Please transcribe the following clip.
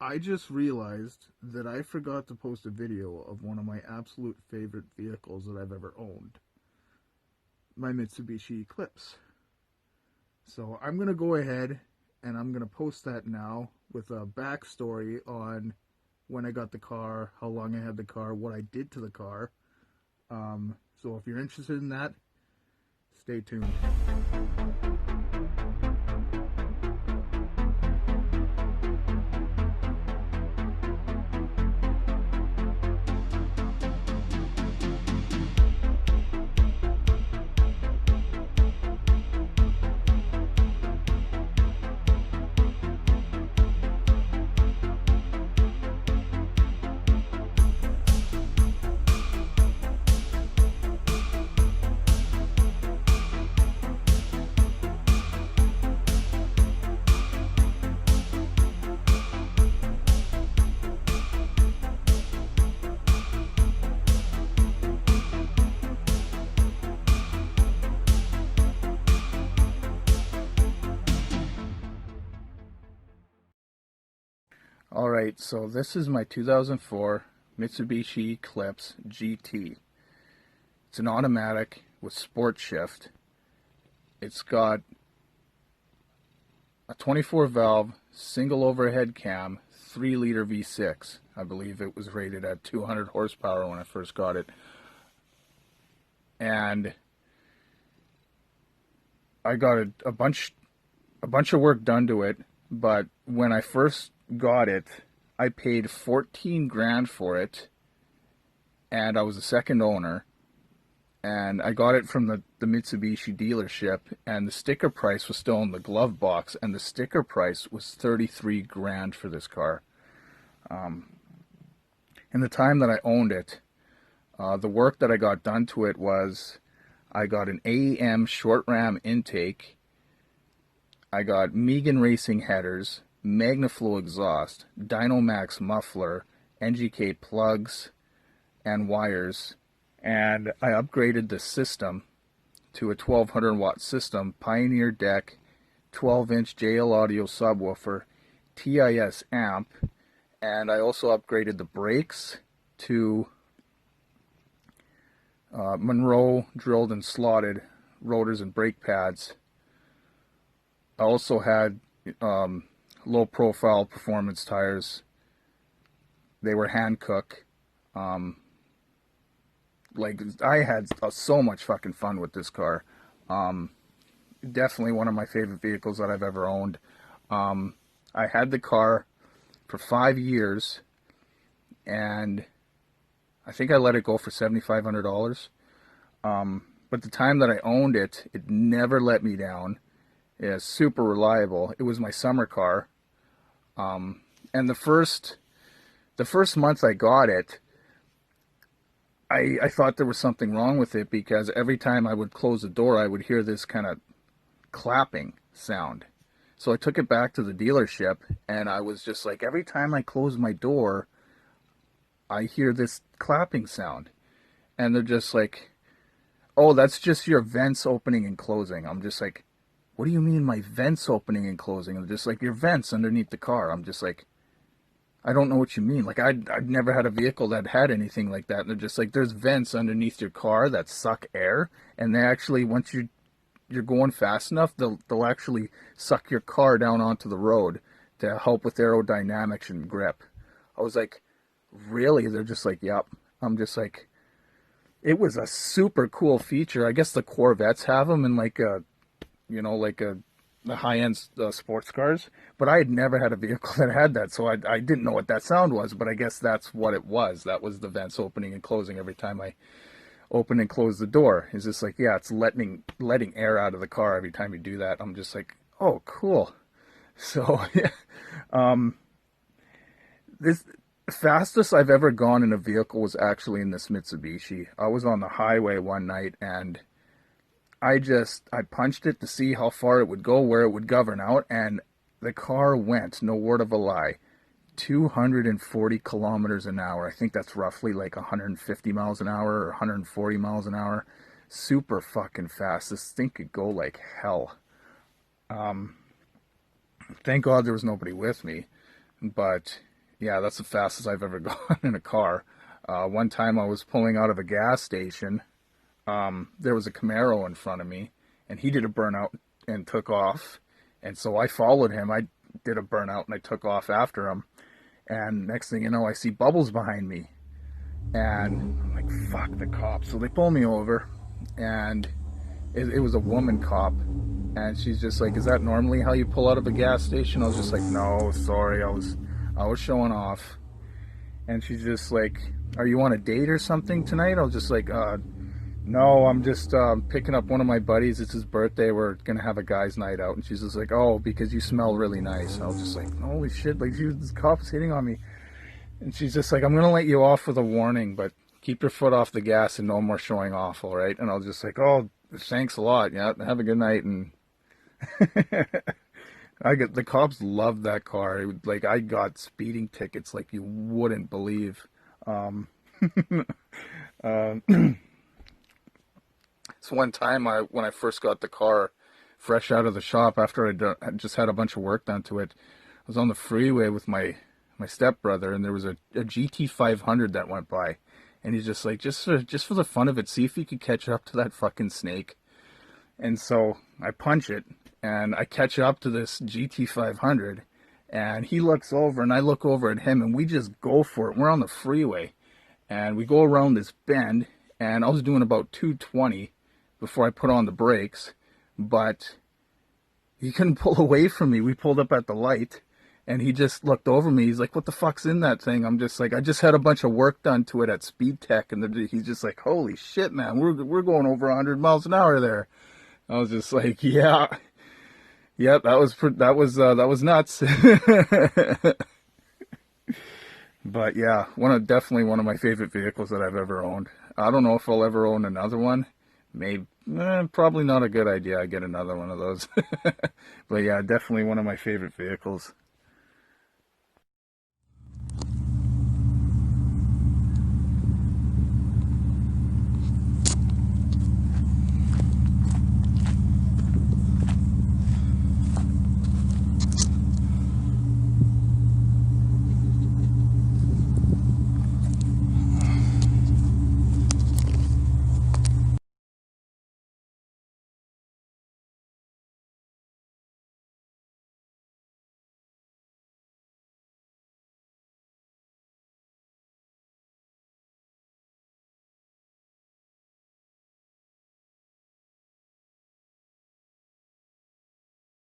I just realized that I forgot to post a video of one of my absolute favorite vehicles that I've ever owned. My Mitsubishi Eclipse. So I'm going to go ahead and I'm going to post that now with a backstory on when I got the car, how long I had the car, what I did to the car. So if you're interested in that, stay tuned. Alright, so this is my 2004 Mitsubishi Eclipse GT. It's an automatic with sport shift. It's got a 24 valve single overhead cam 3-liter V6. I believe it was rated at 200 horsepower when I first got it. And I got a bunch of work done to it, but when I first got it, I paid 14 grand for it, and I was a second owner, and I got it from the Mitsubishi dealership, and the sticker price was still in the glove box, and the sticker price was 33 grand for this car. In the time that I owned it, the work that I got done to it was I got an AEM short ram intake, I got Megan Racing headers, MagnaFlow exhaust, Dynamax muffler, NGK plugs and wires, and I upgraded the system to a 1200 watt system, Pioneer deck, 12-inch JL audio subwoofer, TIS amp, and I also upgraded the brakes to Monroe drilled and slotted rotors and brake pads. I also had low profile performance tires. They were Hankook. Like, I had so much fucking fun with this car. Definitely one of my favorite vehicles that I've ever owned. I had the car for 5 years, and I think I let it go for $7,500. But the time that I owned it, it never let me down. It's super reliable. It was my summer car. And the first month I got it, I thought there was something wrong with it, because every time I would close the door, I would hear this kind of clapping sound. So I took it back to the dealership, and I was just like, every time I close my door, I hear this clapping sound. And they're just like, oh, that's just your vents opening and closing. I'm just like, what do you mean my vents opening and closing? And they're just like, your vents underneath the car. I'm just like, I don't know what you mean. Like, I'd never had a vehicle that had anything like that. And they're just like, there's vents underneath your car that suck air, and they actually, once you're going fast enough, they'll actually suck your car down onto the road to help with aerodynamics and grip. I was like, really? They're just like, yep. I'm just like, it was a super cool feature. I guess the Corvettes have them in like a, the high-end sports cars, but I had never had a vehicle that had that, so I didn't know what that sound was, but I guess that's what it was. That was the vents opening and closing every time I open and close the door. It's just like, yeah, it's letting air out of the car every time you do that. I'm just like, oh, cool. So, yeah. This fastest I've ever gone in a vehicle was actually in this Mitsubishi. I was on the highway one night, and I punched it to see how far it would go, where it would govern out, and the car went, no word of a lie, 240 kilometers an hour. I think that's roughly like 150 miles an hour or 140 miles an hour. Super fucking fast. This thing could go like hell. Thank God there was nobody with me, but Yeah, that's the fastest I've ever gone in a car. One time I was pulling out of a gas station. There was a Camaro in front of me, and he did a burnout and took off. And so I followed him. I did a burnout and I took off after him. And next thing you know, I see bubbles behind me. And I'm like, fuck the cops. So they pull me over, and it was a woman cop. And she's just like, is that normally how you pull out of a gas station? I was just like, no, sorry, I was showing off. And she's just like, are you on a date or something tonight? I was just like, no, I'm just picking up one of my buddies. It's his birthday. We're going to have a guy's night out. And she's just like, oh, because you smell really nice. I was just like, holy shit, like, this cop's hitting on me. And she's just like, I'm going to let you off with a warning, but keep your foot off the gas and no more showing off, all right? And I was just like, oh, thanks a lot. Yeah, have a good night. And the cops loved that car. Like, I got speeding tickets like you wouldn't believe. Uh, so one time, when I first got the car fresh out of the shop after I just had a bunch of work done to it, I was on the freeway with my stepbrother, and there was a GT 500 that went by, and he's just like, just for the fun of it, see if you could catch up to that fucking snake. And so I punch it, and I catch up to this GT 500, and he looks over, and I look over at him, and we just go for it. We're on the freeway, and we go around this bend, and I was doing about 220 before I put on the brakes, but he couldn't pull away from me. We pulled up at the light, and he just looked over me. He's like, what the fuck's in that thing? I'm just like, I just had a bunch of work done to it at Speed Tech, and he's just like, holy shit, man, we're going over 100 miles an hour there. I was just like, yeah, that was nuts. But yeah, definitely one of my favorite vehicles that I've ever owned. I don't know if I'll ever own another one. Maybe, probably not a good idea. I get another one of those. But yeah, definitely one of my favorite vehicles.